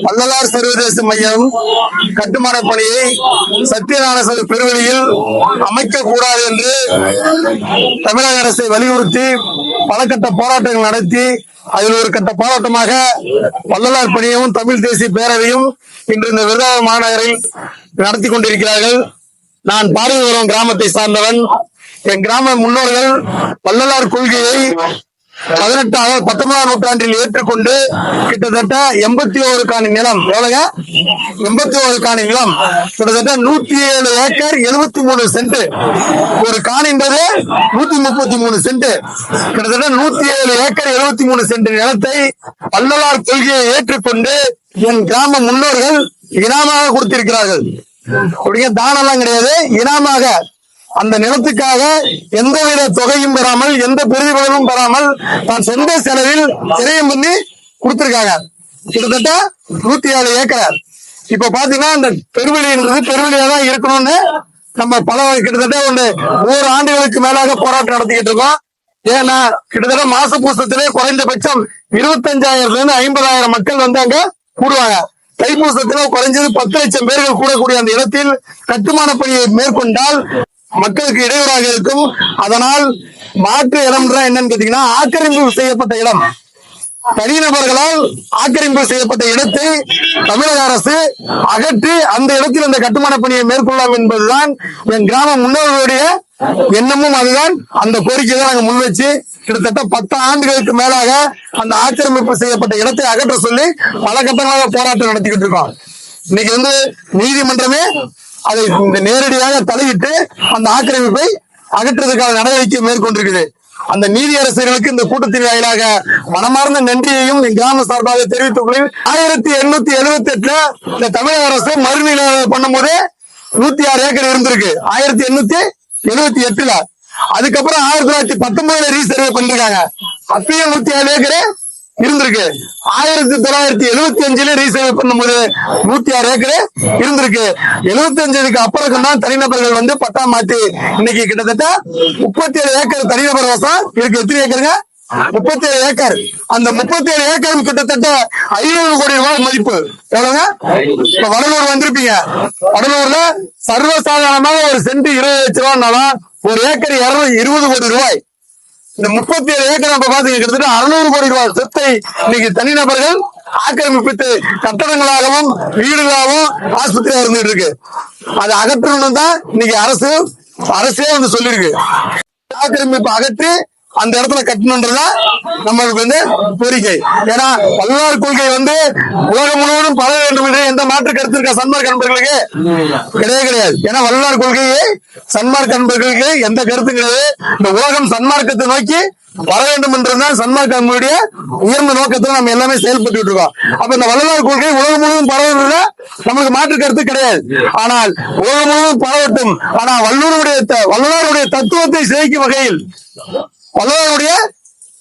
வள்ளலார் சர்வதேச மையம் கட்டுமான பணியை சத்தியநாராயண பெருவெளியில் அமைக்க கூடாது என்று தமிழக அரசை வலியுறுத்தி பல கட்ட போராட்டங்கள் நடத்தி அதில் ஒரு கட்ட போராட்டமாக வள்ளலார் பணியும் தமிழ் தேசிய பேரவையும் இன்று இந்த விருதுநகர் மாநகரில் நடத்தி கொண்டிருக்கிறார்கள். நான் பார்வைவரம் கிராமத்தை சார்ந்தவன். என் கிராம முன்னோர்கள் வள்ளலார் கொள்கையை 19ஆம் நூற்றாண்டில் ஏற்றுக்கொண்டு கிட்டத்தட்ட 81 காணி நிலம், 81 காணி நிலம், கிட்டத்தட்ட 107 ஏக்கர் 73 சென்ட். ஒரு காணின்றது 133 சென்ட், கிட்டத்தட்ட 107 ஏக்கர் 73 சென்ட் நிலத்தை வள்ளலார் கொள்கையை ஏற்றுக்கொண்டு என் கிராம முன்னோர்கள் இனாமாக கொடுத்திருக்கிறார்கள். அப்படியே தானெல்லாம் கிடையாது, இனாமாக அந்த நிலத்துக்காக எந்தவித தொகையும் பெறாமல் எந்த பிரதிபலனும் பெறாமல் தான் சொந்த செலவில் கிரயம் பண்ணி கொடுத்திருக்காங்க. கிட்டத்தட்ட 107 ஏக்கர். இப்ப பாத்தீங்கன்னா அந்த பெருவெளின்றது பெருவெளியா தான் இருக்கணும்னு நம்ம கிட்டத்தட்ட 100 ஆண்டுகளுக்கு மேலாக போராட்டம் நடத்திக்கிட்டு இருக்கோம். ஏன்னா கிட்டத்தட்ட மாச பூசத்திலே குறைந்தபட்சம் 25,000 இருந்து 50,000 மக்கள் வந்து அங்க கூடுவாங்க. தைப்பூசத்திலே குறைஞ்சது 10 லட்சம் பேர்கள் கூடக்கூடிய அந்த இடத்தில் கட்டுமான பணியை மேற்கொண்டால் மக்களுக்கு இடையூறாக இருக்கும். அதனால் மாற்று இடம் என்னன்னு கேட்டீங்கன்னா, ஆக்கிரமிப்பு செய்யப்பட்ட இடம், தனிநபர்களால் ஆக்கிரமிப்பு செய்யப்பட்ட இடத்தை தமிழக அரசு அகற்றி அந்த இடத்தில் அந்த கட்டுமான பணியை மேற்கொள்ளலாம் என்பதுதான் என் கிராம முன்னோர்களுடைய எண்ணமும். அதுதான் அந்த கோரிக்கை தான் நாங்க முன்வச்சு கிட்டத்தட்ட 10 ஆண்டுகளுக்கு மேலாக அந்த ஆக்கிரமிப்பு செய்யப்பட்ட இடத்தை அகற்ற சொல்லி பல கட்டங்களாக போராட்டம் நடத்திக்கிட்டு இருக்கோம். இன்னைக்கு வந்து நீதிமன்றமே அதை நேரடியாக தலையிட்டு அந்த ஆக்கிரமிப்பை அகற்றுவதற்கான நடவடிக்கை மேற்கொண்டிருக்குது. அந்த நீதியரசர்களுக்கு இந்த கூட்டத்தின் வாயிலாக மனமார்ந்த நன்றியையும் கிராம சார்பாக தெரிவித்துக் கொள்கிறேன். 1878 இந்த தமிழக அரசு மறுநிலை பண்ணும்போது 106 ஏக்கர் இருந்திருக்கு 1878. அதுக்கப்புறம் 1919 ரீசர்வே பண்ணிருக்காங்க. அப்பயும் 107 ஏக்கர் இருந்திருக்கு. 1975 ரீசர்வே பண்ணும்போது 106 ஏக்கர் இருந்திருக்கு. 75க்கு அப்புறம் தான் தனிநபர்கள் வந்து பட்டா மாத்தி இன்னைக்கு கிட்டத்தட்ட 37 ஏக்கர் தனிநபர் வசம் இருக்கு. எத்தனை ஏக்கருங்க? 37 ஏக்கர். அந்த 37 ஏக்கர் கிட்டத்தட்ட 500 கோடி ரூபாய் மதிப்பு. எவ்வளவுங்க? இப்ப வடலூர் வந்திருப்பீங்க. வடலூர்ல சர்வசாதாரணமாக ஒரு சென்ட் 20 லட்சம் ரூபாய்னாலும் ஒரு ஏக்கர் 20 கோடி ரூபாய். இந்த 37 ஏக்கர் நம்ம பாத்தீங்க கிட்டத்தட்ட 600 கோடி ரூபாய் சொத்தை இன்னைக்கு தனிநபர்கள் ஆக்கிரமிப்பித்து கட்டடங்களாகவும் வீடுகளாகவும் ஆஸ்பத்திரியா இருந்துட்டு இருக்கு. அதை அகற்றணும் தான் இன்னைக்கு அரசே வந்து சொல்லிருக்கு. ஆக்கிரமிப்பு அகற்றி அந்த இடத்துல கட்டணும்ன்றதா நம்மளுக்கு வந்து கோரிக்கை. ஏன்னா வள்ளலார் கொள்கை வந்து உலகம் முழுவதும் பரவ வேண்டும் என்று எந்த மாற்று கருத்து இருக்கா சன்மார்க்க நண்பர்களுக்கு? கிடையாது. ஏன்னா வள்ளலார் கொள்கையை சன்மார்க்க நண்பர்களுக்கு எந்த கருத்து கிடையாது. இந்த உலகம் சன்மார்க்கத்தை நோக்கி வர வேண்டும் என்றுதான் சன்மார்க்க நம்மளுடைய உயர்ந்த நோக்கத்துல நம்ம எல்லாமே செயல்பட்டு இருக்கோம். அப்ப இந்த வள்ளலார் கொள்கை உலகம் முழுவதும் பரவ நமக்கு மாற்று கருத்து கிடையாது. ஆனால் உலகம் முழுவதும் பரவட்டும். ஆனா வள்ளலாருடைய தத்துவத்தை சிதைக்கும் வகையில் வள்ளலாருடைய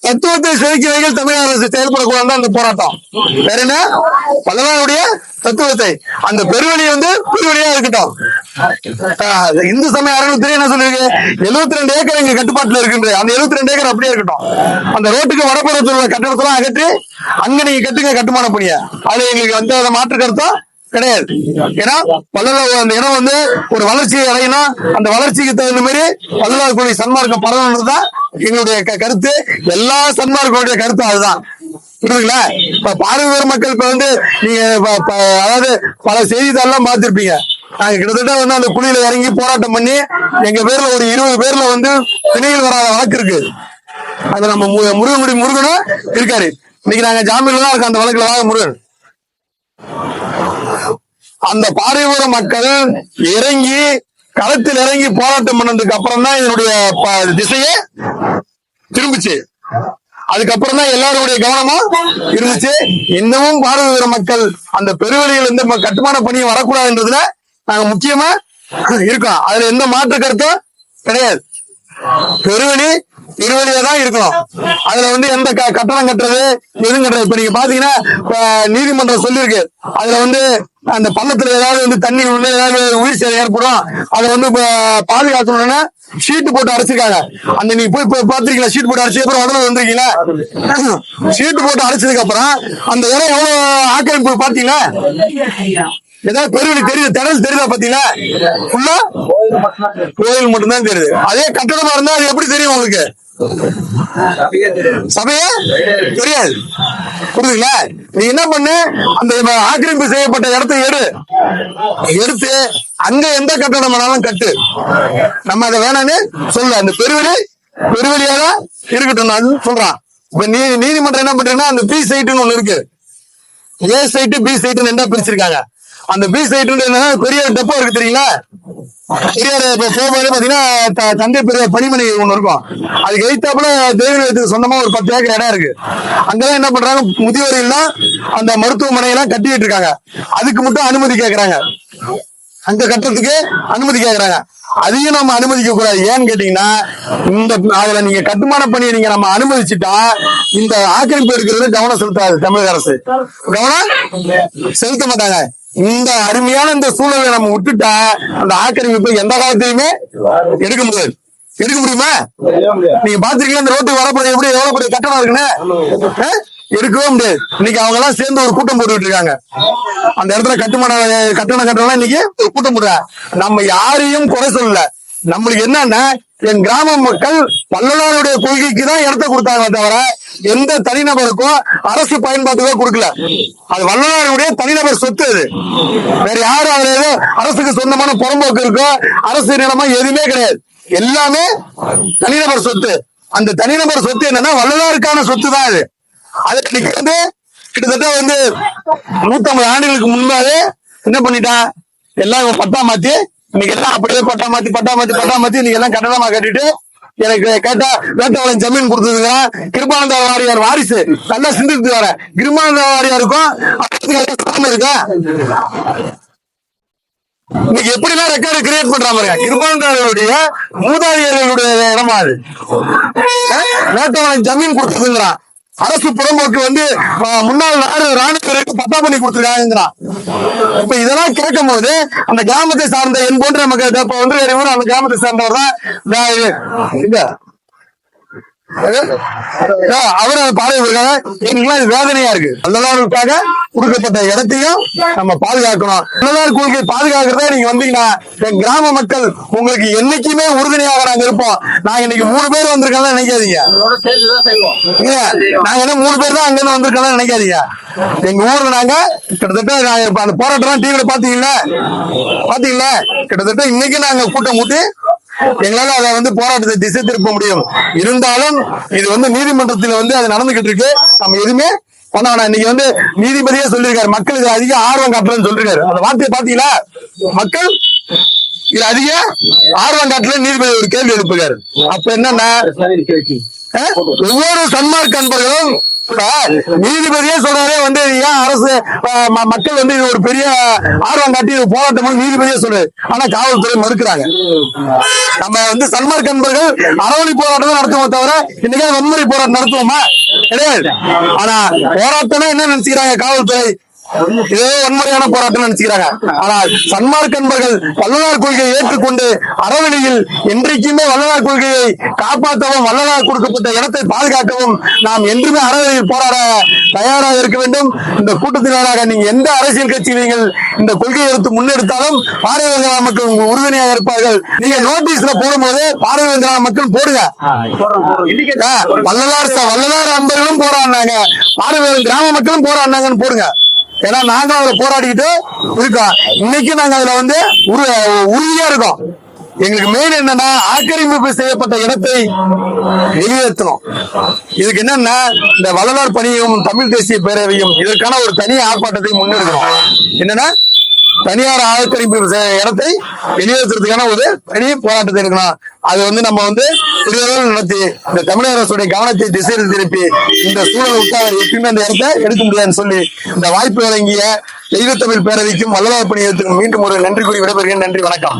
தத்துவத்தை சிதைக்கும் வகையில் தமிழக அரசு செயல்படக்கூடாது அந்த போராட்டம். வேற என்ன? வள்ளலாருடைய தத்துவத்தை அந்த பெருவெளி வந்து பெருவெளியா இருக்கட்டும். இந்து சமய அறநிலையத்துறை என்ன சொல்லிருக்கு? 72 ஏக்கர் எங்க கட்டுப்பாட்டுல இருக்கின்ற அந்த 72 ஏக்கர் அப்படியே இருக்கட்டும். அந்த ரோட்டுக்கு வடப்புறத்துல உள்ள கட்டடத்தெல்லாம் அகற்றி அங்க நீங்க கட்டுங்க கட்டுமான பணிய. அது எங்களுக்கு எந்த மாற்று கருத்தும் கிடையாது. ஏன்னா வள்ளலார் அந்த இடம் வந்து ஒரு வளர்ச்சியை அடையணும். அந்த வளர்ச்சிக்கு தகுந்த மாதிரி வள்ளலார் கொள்கை சன்மார்க்கம் பரவணும்ன்றதுதான் எங்களுடைய கருத்து. எல்லா சன்மார்க்கங்களுடைய கருத்து அதுதான். புரியுதுங்களா? இப்ப பார்வையர் மக்கள் இப்ப வந்து நீங்க அதாவது பல செய்தித்தாள்லாம் பார்த்திருப்பீங்க. நாங்க கிட்டத்தட்ட வந்து அந்த குழியில இறங்கி போராட்டம் பண்ணி எங்க பேர்ல ஒரு 20 பேர்ல வந்து பிணையில் வராத வழக்கு இருக்கு. அது நம்ம முருகனும் இருக்காரு. இன்னைக்கு நாங்க ஜாமீன்ல தான் இருக்கு அந்த வழக்குல வாங்க முருகன். அந்த பாறையோர மக்கள் இறங்கி களத்தில் இறங்கி போராட்டம் பண்ணதுக்கு அப்புறம் தான் இதனுடைய திசையே திரும்பிச்சு. அதுக்கப்புறம் தான் எல்லாருடைய கவனமும் இருந்துச்சு. இன்னமும் பாறையோர மக்கள் அந்த பெருவெளியில் எந்த கட்டுமான பணியும் வரக்கூடாதுன்றதுல நாங்க முக்கியமா இருக்கோம். அதுல எந்த மாற்று கருத்தும் கிடையாது. பெருவெளியா தான் இருக்கணும். அதுல வந்து எந்த கட்டணம் கட்டுறது எதுவும் கட்டுறது. இப்ப நீங்க பாத்தீங்கன்னா நீதிமன்றம் சொல்லியிருக்கு. அதுல வந்து அந்த பள்ளத்துல ஏதாவது வந்து தண்ணி உள்ள ஏதாவது உயிர் சேதம் ஏற்படும், அதை வந்து பாதுகாக்கணும்னா ஷீட் போட்டு அடைச்சிருக்காங்க. அந்த நீ போய் பாத்திருக்கீங்களா? ஷீட் போட்டு அடைச்சதுக்கு அப்புறம் உடனே வந்திருக்கீங்களா? ஷீட் போட்டு அடைச்சதுக்கு அப்புறம் அந்த இடம் எவ்வளவு ஆக்கிரமிப்பு பாத்தீங்களா? ஏதாவது பெருவெளி தெரியுது, திடல் தெரியுதா? பாத்தீங்களா? ஃபுல்லா கோயில் மட்டும்தான் தெரியுது. அதே கட்டடமா இருந்தா அது எப்படி தெரியும் உங்களுக்கு? சபையே தெரியாது. புரியுதுங்களா? நீ என்ன பண்ணு, அந்த ஆக்கிரமிப்பு செய்யப்பட்ட இடத்தை எடுத்து அங்க எந்த கட்டடம் வேணாலும் கட்டு. நம்ம அதை வேணான்னு சொல்ல, அந்த பெருவெளியாக இருக்கட்டும் நான் சொல்றான். இப்ப நீதிமன்றம் என்ன பண்றீங்கன்னா, அந்த பி சைட்டுன்னு ஒண்ணு இருக்கு. ஏ சைட்டு பி சைட்டுன்னு என்ன பிரிச்சிருக்காங்க. அந்த பி சைட்டு என்னன்னா பெரிய டெப்போ இருக்கு தெரியுங்களா? பெரியார் போகும்போது பாத்தீங்கன்னா தந்தை பெரியார் பணிமனை ஒண்ணு இருக்கும். அதுக்கு எதிர்த்தாப்புல தேவநிலையத்துக்கு சொந்தமா ஒரு 10 ஏக்கர் இடம் இருக்கு. அங்கதான் என்ன பண்றாங்க, முதியோரெல்லாம் அந்த மருத்துவமனை எல்லாம் கட்டிட்டு இருக்காங்க. அதுக்கு மட்டும் அனுமதி கேட்கறாங்க. அங்க கட்டுறதுக்கு அனுமதி கேட்கறாங்க. அதையும் நம்ம அனுமதிக்க கூடாது. ஏன்னு கேட்டீங்கன்னா, இந்த அதுல நீங்க கட்டுமான பணியை நீங்க நம்ம அனுமதிச்சுட்டா இந்த ஆக்கிரமிப்பு இருக்கிறது கவனம் செலுத்தாது. தமிழக அரசு கவனம் செலுத்த மாட்டாங்க. இந்த அருமையான இந்த சூழலை நம்ம விட்டுட்டா அந்த ஆக்கிரமிப்பு எந்த காலத்திலுமே எடுக்க முடியாது. எடுக்க முடியுமா? நீங்க பாத்துருக்கீங்களா இந்த ரோட்டுக்கு வரப்போ எப்படி எவ்வளவு பெரிய கட்டணம் இருக்குன்னு? எடுக்கவே முடியாது. இன்னைக்கு அவங்க எல்லாம் சேர்ந்து ஒரு கூட்டம் போட்டுட்டு இருக்காங்க. அந்த இடத்துல கட்டணம் கட்டணம் இன்னைக்கு ஒரு கூட்டம் போடுறாங்க. நம்ம யாரையும் குறை சொல்லல. நம்மளுக்கு என்னன்னா, என் கிராம மக்கள் வள்ளலாருடைய கொள்கைக்கு தான் இடத்த கொடுத்தாங்க தவிர எந்த தனிநபருக்கும் அரசு பயன்பாட்டுக்கோ கொடுக்கல. அது வள்ளலாருடைய தனிநபர் சொத்து. அது வேற யாரும் அதுல ஏதோ அரசுக்கு சொந்தமான புறம்போக்கு இருக்கோ அரசு நிலமா எதுவுமே கிடையாது. எல்லாமே தனிநபர் சொத்து. அந்த தனிநபர் சொத்து என்னன்னா வள்ளலாருக்கான சொத்து தான் அது. அது இன்னைக்கு வந்து கிட்டத்தட்ட வந்து 150 ஆண்டுகளுக்கு முன்பாவே என்ன பண்ணிட்டான், எல்லாம் பட்டா மாத்தி இன்னைக்கு எல்லாம் அப்படியே பட்டா மாத்தி இன்னைக்கு எல்லாம் கட்டணமா கட்டிட்டு எனக்கு கேட்டா வேட்டவளன் ஜமீன் கொடுத்ததுங்க. கிருபானந்த வாரியார் வாரிசு நல்லா சிந்தித்து வர கிருபானந்த வாரியாருக்கும் இருக்கா? இன்னைக்கு எப்படிலாம் ரெக்கார்டு கிரியேட் பண்றாங்க. கிருபானந்தருடைய மூதாதையர்களுடைய இடமா அது. வேட்டவளன் ஜமீன் கொடுத்ததுங்கிறான். அரசு புறம்போக்கு வந்து முன்னாள் ராணுவருக்கு பட்டா பண்ணி கொடுத்துருக்காங்கிறான். இப்ப இதெல்லாம் கேட்கும் போது அந்த கிராமத்தை சார்ந்த என் போன்ற மக்கள் இப்ப வந்து அந்த கிராமத்தை சார்ந்தவர் தான் அவரு பார்வைக்காக எங்களுக்கு வேதனையா இருக்கு. வள்ளலாருக்காக கொடுக்கப்பட்ட இடத்தையும் நம்ம பாதுகாக்கணும். வள்ளலார் கொள்கை பாதுகாக்கிறதா நீங்க வந்தீங்கன்னா என் கிராம மக்கள் உங்களுக்கு என்னைக்குமே உறுதுணையாக நாங்க இருப்போம். நாங்க இன்னைக்கு 3 பேர் வந்திருக்கோம் நினைக்காதீங்க. நாங்க என்ன 3 பேர் தான் அங்க இருந்து வந்திருக்கோம் நினைக்காதீங்க. எங்க ஊர்ல நாங்க கிட்டத்தட்ட அந்த போராட்டம் டிவில பாத்தீங்களா கிட்டத்தட்ட இன்னைக்கு நாங்க கூட்டம் கூட்டி எங்களால அதை வந்து போராட்டத்தை திசை திருப்ப முடியும். இருந்தாலும் இது வந்து நீதிமன்றத்தில் வந்து அது நடந்துகிட்டு இருக்கு. நம்ம எதுவுமே பண்ண வேணாம். இன்னைக்கு வந்து நீதிபதியே சொல்லியிருக்காரு, மக்கள் இது அதிக ஆர்வம் காட்டலன்னு சொல்லிருக்காரு. அந்த வார்த்தையை பாத்தீங்களா? மக்கள் இது அதிக ஆர்வம் காட்டல நீதிபதி ஒரு கேள்வி எழுப்புகிறாரு. அப்ப என்னன்னா, ஒவ்வொரு சன்மார்க்க அன்பர்களும் நீதிபதியே சொல்றாரு வந்து ஏன் அரசு மக்கள் வந்து இது ஒரு பெரிய ஆர்வம் காட்டி போராட்டம் நீதிபதியே சொல்றாரு. ஆனா காவல்துறை மறுக்கிறாங்க. நம்ம வந்து சன்மார்க்க அன்பர்கள் அறவழி போராட்டம் நடத்துவோம் தவிர இன்னைக்கு வன்முறை போராட்டம் நடத்துவோமா? கிடையாது. ஆனா போராட்டம்னா என்ன நினைச்சுக்கிறாங்க காவல்துறை? இதே வன்முறையான போராட்டம் நினைச்சுக்கிறாங்க. ஆனால் சன்மார்க்க அன்பர்கள் வள்ளலார் கொள்கையை ஏற்றுக்கொண்டு அறவழியில் என்றைக்குமே வள்ளலார் கொள்கையை காப்பாற்றவும் வள்ளலார் கொடுக்கப்பட்ட இடத்தை பாதுகாக்கவும் நாம் என்றுமே அறவழியில் போராட தயாராக இருக்க வேண்டும். இந்த கூட்டத்தினராக நீங்க எந்த அரசியல் கட்சி நீங்கள் இந்த கொள்கையை எடுத்து முன்னெடுத்தாலும் பார்வையாள மக்கள் உங்க உறுதுணையாக இருப்பார்கள். நீங்க நோட்டீஸ்ல போடும்போது பார்வையாள மக்கள் போடுங்க. வள்ளலார் அன்பர்களும் போராடினாங்க, பார்வையாளர் கிராம மக்களும் போராடினாங்கன்னு போடுங்க. ஏன்னா நாங்க அதுல போராடிக்கிட்டு இருக்கோம். இன்னைக்கு நாங்க அதுல வந்து உறுதியா இருக்கோம். எங்களுக்கு மெயின் என்னன்னா ஆக்கிரமிப்பு செய்யப்பட்ட இடத்தை வெளியேற்றணும். இதுக்கு என்னன்னா இந்த வள்ளலார் பணியும் தமிழ் தேசிய பேரவையும் இதற்கான ஒரு தனி ஆர்ப்பாட்டத்தை முன்னெடுக்கணும். என்னன்னா தனியார் ஆக்கிரமிப்பு இடத்தை வெளியேற்றுறதுக்கான ஒரு தனி போராட்டத்தை எடுக்கணும். அது வந்து நம்ம வந்து நடத்தி இந்த தமிழக அரசுடைய கவனத்தை திசை திருப்பி இந்த சூழலை விட்டு அவர் எப்பயுமே அந்த இடத்தை எடுக்க முடியாதுன்னு சொல்லி இந்த வாய்ப்பு வழங்கிய தெய்வத்தமிழ் பேரவைக்கும் வள்ளலார் பணியத்துக்கும் மீண்டும் ஒரு நன்றி கூறி விடைபெறுகிறேன். நன்றி, வணக்கம்.